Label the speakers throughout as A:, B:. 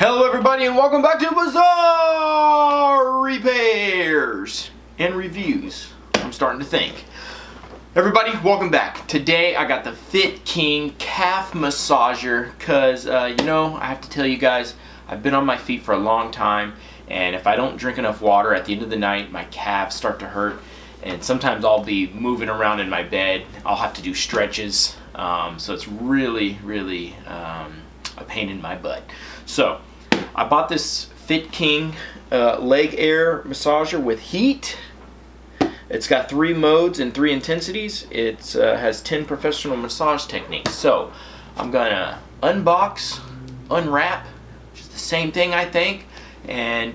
A: Hello everybody and welcome back to Bazzar Repairs and Reviews. I'm starting to think. Everybody, welcome back. Today I got the Fit King calf massager because, I have to tell you guys, I've been on my feet for a long time, and if I don't drink enough water at the end of the night, my calves start to hurt, and sometimes I'll be moving around in my bed. I'll have to do stretches, so it's really a pain in my butt. So I bought this Fit King leg air massager with heat. It's got 3 modes and 3 intensities. It has 10 professional massage techniques. So I'm gonna unbox, unwrap, which is the same thing I think, and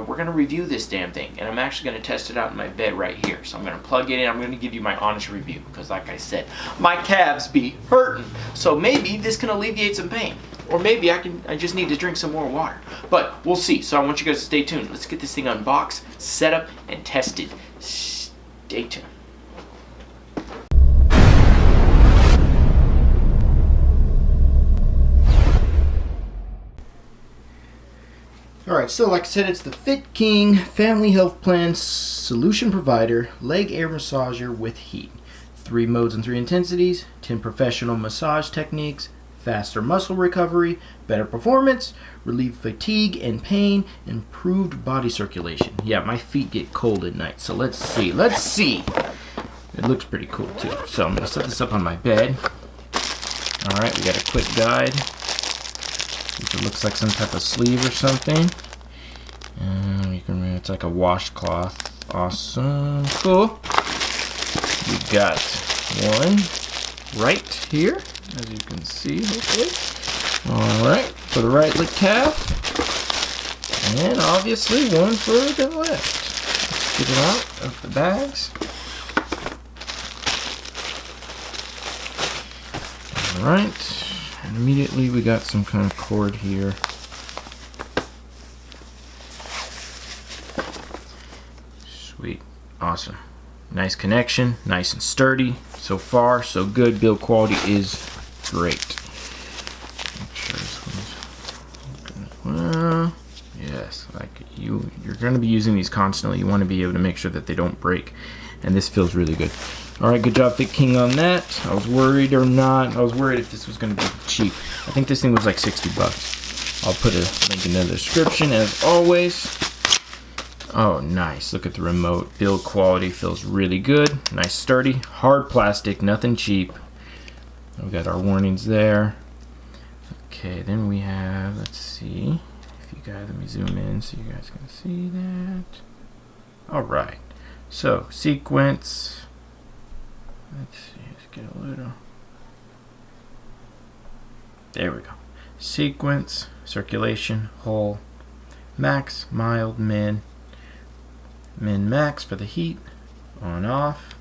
A: we're gonna review this damn thing. And I'm actually gonna test it out in my bed right here. So I'm gonna plug it in. I'm gonna give you my honest review because, like I said, my calves be hurting. So maybe this can alleviate some pain. Or maybe I just need to drink some more water. But we'll see. So I want you guys to stay tuned. Let's get this thing unboxed, set up, and tested. Stay tuned. Alright, so like I said, it's the Fit King Family Health Plan Solution Provider Leg Air Massager with Heat. 3 modes and 3 intensities, 10 professional massage techniques, faster muscle recovery, better performance, relieve fatigue and pain, improved body circulation. Yeah, my feet get cold at night, so let's see. It looks pretty cool too. So I'm gonna set this up on my bed. All right, we got a quick guide. It looks like some type of sleeve or something. It's like a washcloth. Awesome, cool. We got one right here, as you can see, hopefully. Alright, for the right leg calf. And obviously one for the left. Let's get it out of the bags. Alright, and immediately we got some kind of cord here. Sweet, awesome. Nice connection, nice and sturdy. So far, so good. Build quality is great. Make sure this one's well. Yes, like you're going to be using these constantly. You want to be able to make sure that they don't break, and this feels really good. All right, good job, Fit King, on that. I was worried or not. I was worried if this was going to be cheap. I think this thing was like 60 bucks. I'll put a link in the description as always. Oh, nice. Look at the remote. Build quality feels really good. Nice, sturdy, hard plastic, nothing cheap. We've got our warnings there. Okay, then we have, let's see. If you guys, let me zoom in so you guys can see that. All right. So, sequence. Let's see, let's get a little. There we go. Sequence, circulation, whole, max, mild, min max for the heat, on off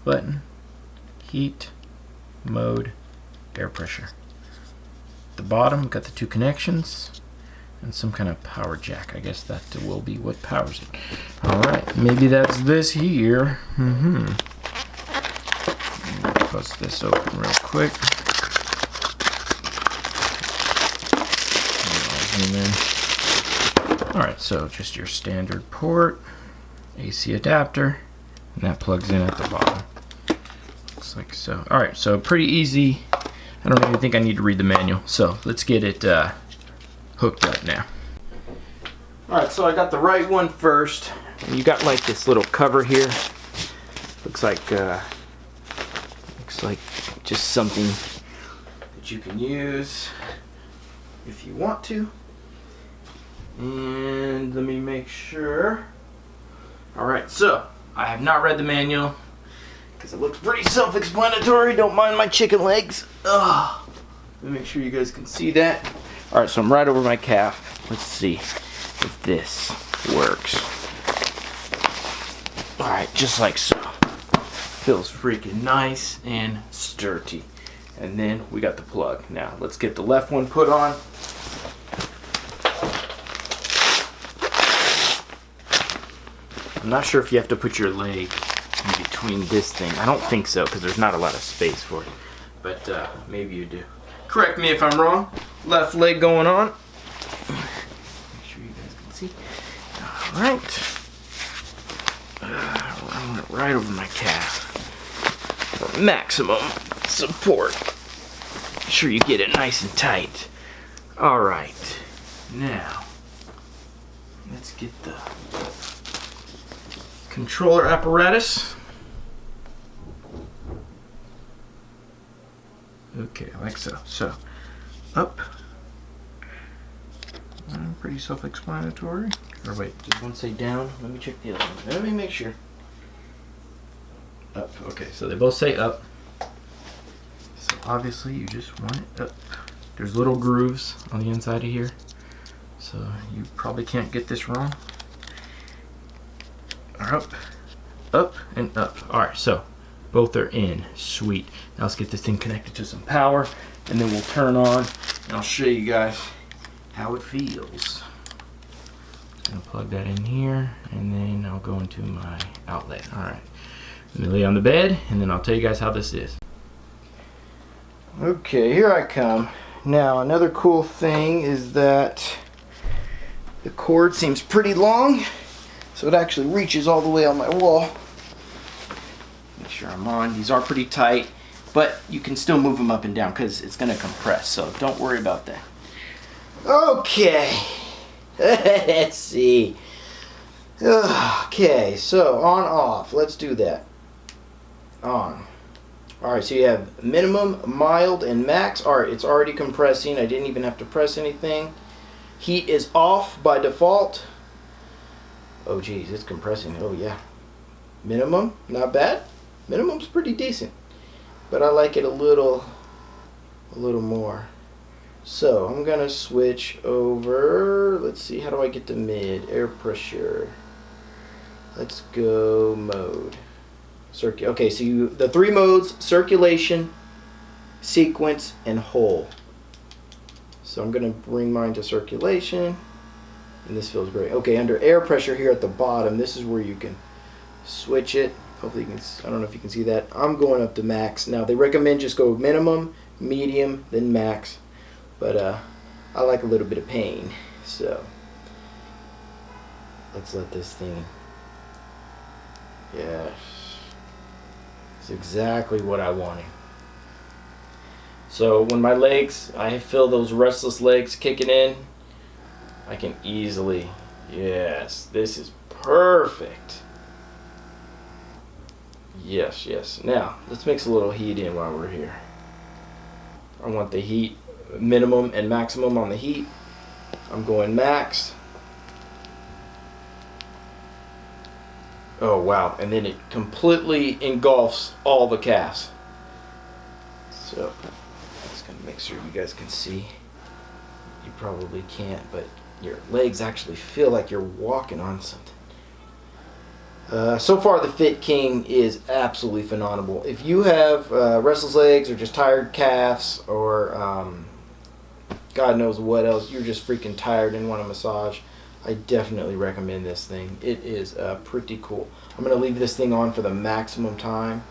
A: button, heat, mode, air pressure. At the bottom we've got the 2 connections and some kind of power jack. I guess that will be what powers it. Alright, maybe that's this here. Bust this open real quick. Zoom in. Alright, so just your standard port, AC adapter, and that plugs in at the bottom. Looks like so. Alright, so pretty easy. I don't even think I need to read the manual, so let's get it hooked up now. Alright, so I got the right one first. And you got like this little cover here. Looks like just something that you can use if you want to. And let me make sure. Alright, so I have not read the manual because it looks pretty self-explanatory. Don't mind my chicken legs. Ugh. Let me make sure you guys can see that. Alright, so I'm right over my calf. Let's see if this works. Alright, just like so. Feels freaking nice and sturdy. And then we got the plug. Now let's get the left one put on. I'm not sure if you have to put your leg in between this thing. I don't think so because there's not a lot of space for it. But maybe you do. Correct me if I'm wrong. Left leg going on. easy. All right. Run it right over my calf for maximum support. Make sure you get it nice and tight. All right. Now, let's get the controller apparatus. Okay, like so. So, up. Pretty self-explanatory. Or wait, did one say down? Let me check the other one. Let me make sure. Up. Okay, so they both say up. So obviously you just want it up. There's little grooves on the inside of here, so you probably can't get this wrong. Up, up, and up. All right, so both are in. Sweet. Now let's get this thing connected to some power, and then we'll turn on, and I'll show you guys how it feels. I'm gonna plug that in here, and then I'll go into my outlet. All right, let me lay on the bed, and then I'll tell you guys how this is. Okay, here I come. Now, another cool thing is that the cord seems pretty long, so it actually reaches all the way on my wall. Make sure I'm on. These are pretty tight, but you can still move them up and down because it's gonna compress, so don't worry about that. Okay, let's see. Okay, so on, off. Let's do that. On. Alright, so you have minimum, mild, and max. Alright, it's already compressing. I didn't even have to press anything. Heat is off by default. Oh geez, it's compressing. Oh yeah. Minimum, not bad. Minimum's pretty decent. But I like it a little more. So I'm gonna switch over. Let's see, how do I get to mid? Air pressure. Let's go mode. Okay, so the three modes: circulation, sequence, and whole. So I'm gonna bring mine to circulation, and this feels great. Okay, under air pressure here at the bottom, this is where you can switch it. Hopefully you can. I don't know if you can see that. I'm going up to max. Now they recommend just go minimum, medium, then max. But I like a little bit of pain, so let's let this thing. Yes, it's exactly what I wanted. So when my legs, I feel those restless legs kicking in, I can easily. Yes, this is perfect. Yes, yes. Now let's mix a little heat in while we're here. I want the heat. Minimum and maximum on the heat. I'm going max. Oh wow, and then it completely engulfs all the calves. So I'm just gonna make sure you guys can see. You probably can't, but your legs actually feel like you're walking on something. So far the Fit King is absolutely phenomenal. If you have restless legs or just tired calves or God knows what else, you're just freaking tired and want a massage, I definitely recommend this thing. It is pretty cool. I'm going to leave this thing on for the maximum time,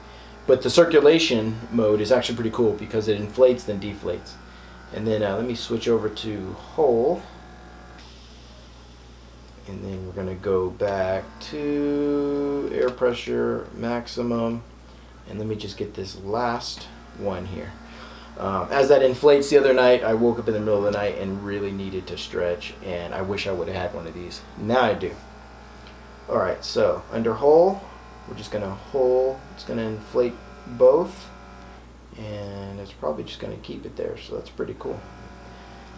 A: but the circulation mode is actually pretty cool because it inflates then deflates. And then let me switch over to whole, and then we're going to go back to air pressure maximum, and let me just get this last one here. As that inflates the other night, I woke up in the middle of the night and really needed to stretch, and I wish I would have had one of these. Now I do. Alright, so under whole, we're just going to whole, it's going to inflate both, and it's probably just going to keep it there, so that's pretty cool.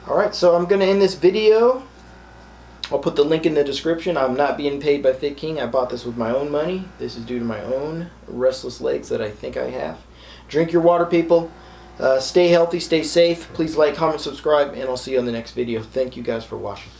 A: Alright, so I'm going to end this video. I'll put the link in the description. I'm not being paid by Fit King. I bought this with my own money. This is due to my own restless legs that I think I have. Drink your water, people. Stay healthy, stay safe. Please like, comment, subscribe, and I'll see you on the next video. Thank you guys for watching.